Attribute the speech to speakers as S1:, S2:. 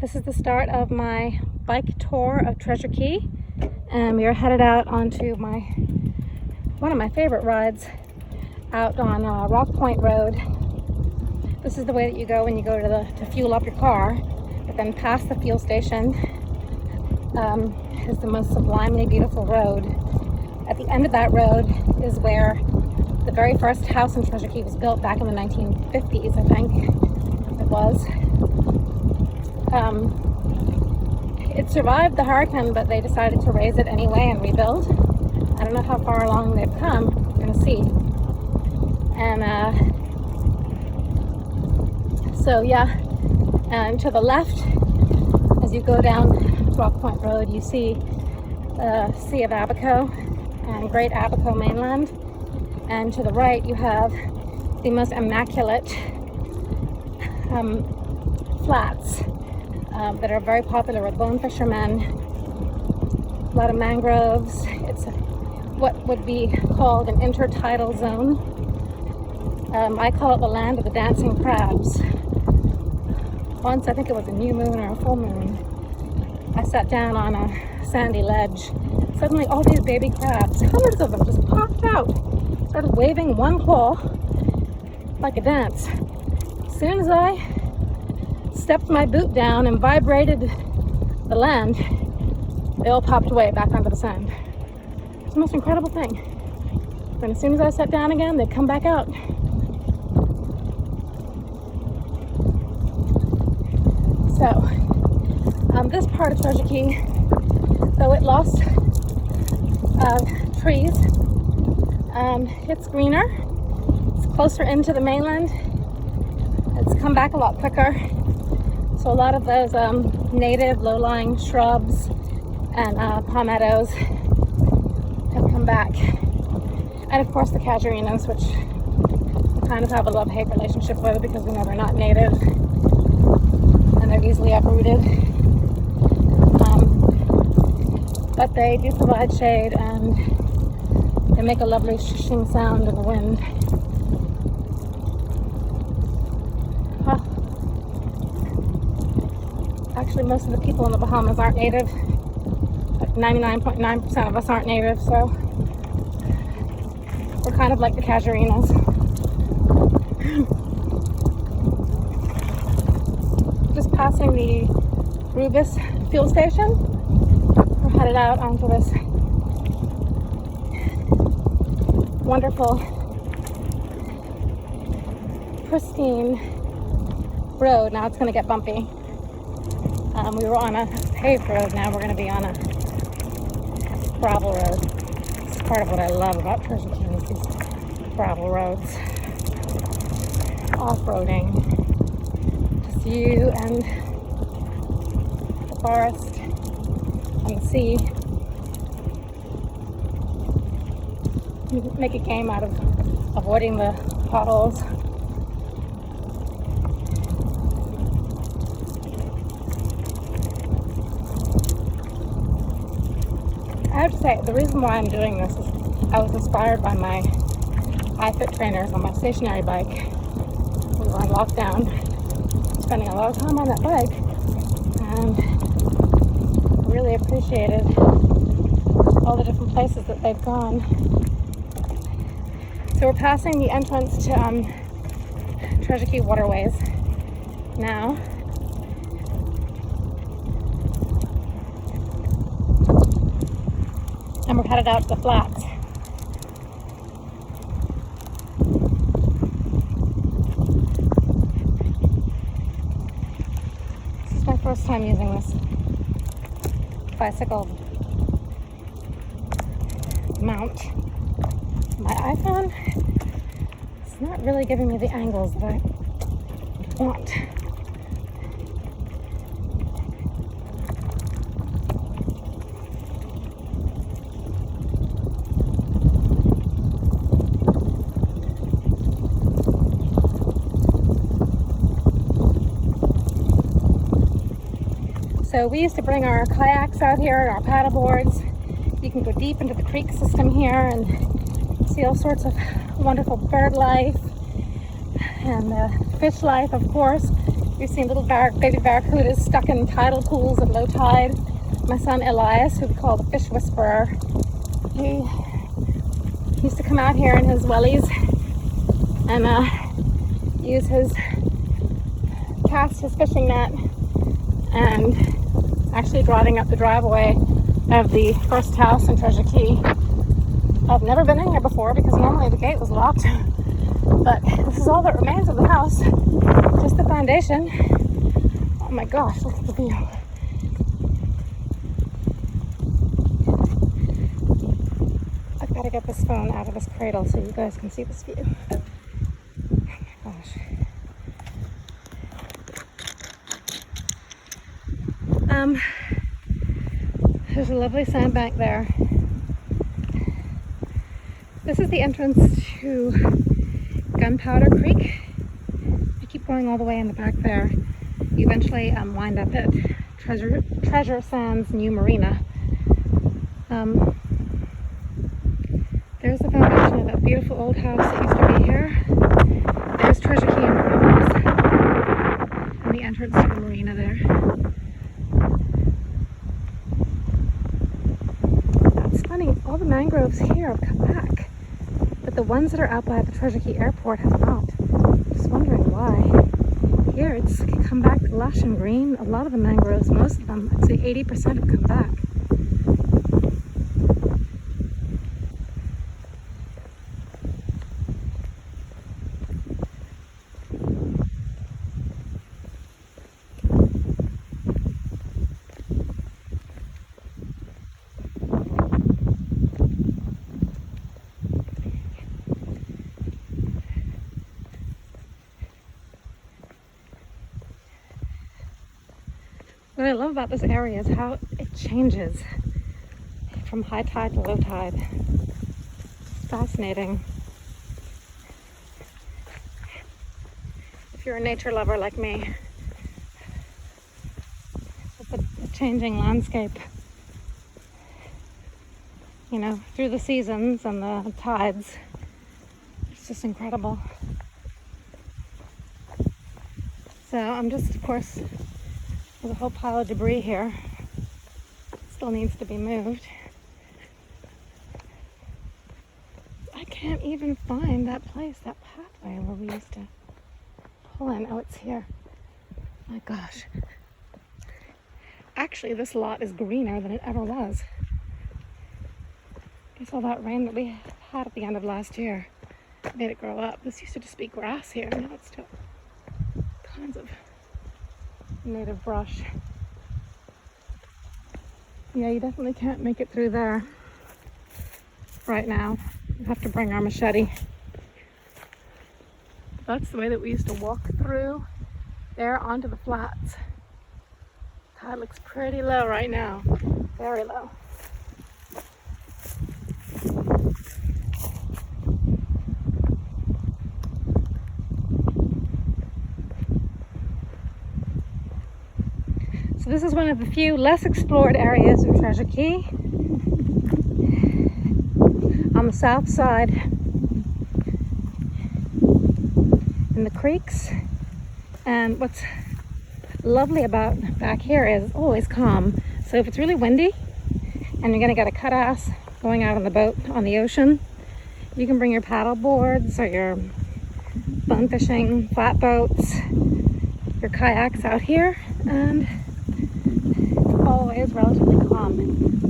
S1: This is the start of my bike tour of Treasure Cay, and we are headed out onto one of my favorite rides out on Rock Point Road. This is the way that you go when you go to fuel up your car, but then past the fuel station is the most sublimely beautiful road. At the end of that road is where the very first house in Treasure Cay was built back in the 1950s, I think it was. It survived the hurricane, but they decided to raise it anyway and rebuild. I don't know how far along they've come. We're going to see. And so yeah, and to the left, as you go down Rock Point Road, you see the Sea of Abaco and Great Abaco Mainland. And to the right, you have the most immaculate flats that are very popular with bonefishermen. A lot of mangroves. It's what would be called an intertidal zone. I call it the land of the dancing crabs. Once, I think it was a new moon or a full moon, I sat down on a sandy ledge. Suddenly all these baby crabs, hundreds of them, just popped out, started waving one claw like a dance. As soon as I stepped my boot down and vibrated the land, they all popped away back onto the sand. It's the most incredible thing. And as soon as I sat down again, they'd come back out. So, this part of Treasure Cay, though it lost trees, it's greener. It's closer into the mainland. It's come back a lot quicker. So a lot of those native low-lying shrubs and palmettos have come back. And of course the casuarinas, which we kind of have a love-hate relationship with because we know they're not native and they're easily uprooted. But they do provide shade and they make a lovely shushing sound in the wind. Actually, most of the people in the Bahamas aren't native. Like 99.9% of us aren't native, so we're kind of like the casuarinas. Just passing the Rubis fuel station, we're headed out onto this wonderful, pristine road. Now it's going to get bumpy. We were on a paved road, now we're going to be on a gravel road. It's part of what I love about Treasure Cay is these gravel roads. Off-roading. Just you and the forest and the sea. You make a game out of avoiding the potholes. I have to say, the reason why I'm doing this is I was inspired by my iFit trainers on my stationary bike. We were on lockdown, spending a lot of time on that bike, and really appreciated all the different places that they've gone. So we're passing the entrance to Treasure Cay waterways now. And we're headed out to the flats. This is my first time using this bicycle mount. My iPhone is not really giving me the angles that I want. So we used to bring our kayaks out here and our paddleboards. You can go deep into the creek system here and see all sorts of wonderful bird life and fish life, of course. We've seen little baby barracudas stuck in tidal pools at low tide. My son Elias, who we call the fish whisperer, he used to come out here in his wellies and cast his fishing net and actually driving up the driveway of the first house in Treasure Cay. I've never been in here before because normally the gate was locked, but this is all that remains of the house, just the foundation. Oh my gosh, look at the view. I've got to get this phone out of this cradle so you guys can see this view. Oh my gosh. There's a lovely sandbank there. This is the entrance to Gunpowder Creek. If you keep going all the way in the back there, you eventually wind up at Treasure Sands New Marina. There's the foundation of that beautiful old house that used to be here. There's Treasure Cay in progress, and the entrance to the marina there. It's funny, all the mangroves here have come back, but the ones that are out by the Treasure Cay airport have not. Just wondering why. Here it's come back lush and green. A lot of the mangroves, most of them, I'd say 80% have come back. What I love about this area is how it changes from high tide to low tide. It's fascinating. If you're a nature lover like me, with the changing landscape, you know, through the seasons and the tides, it's just incredible. So I'm just, of course, there's a whole pile of debris here. Still needs to be moved. I can't even find that place, that pathway where we used to pull in. Oh, it's here. My gosh. Actually, this lot is greener than it ever was. I guess all that rain that we had at the end of last year made it grow up. This used to just be grass here. Now it's still tons of native brush. Yeah, you definitely can't make it through there right now. You have to bring our machete. That's the way that we used to walk through there onto the flats. Tide looks pretty low right now. Very low. So this is one of the few less explored areas of Treasure Cay. On the south side, in the creeks. And what's lovely about back here is it's always calm. So if it's really windy and you're gonna get a cut ass going out on the boat on the ocean, you can bring your paddle boards or your bone fishing flat boats, your kayaks out here, and always relatively calm.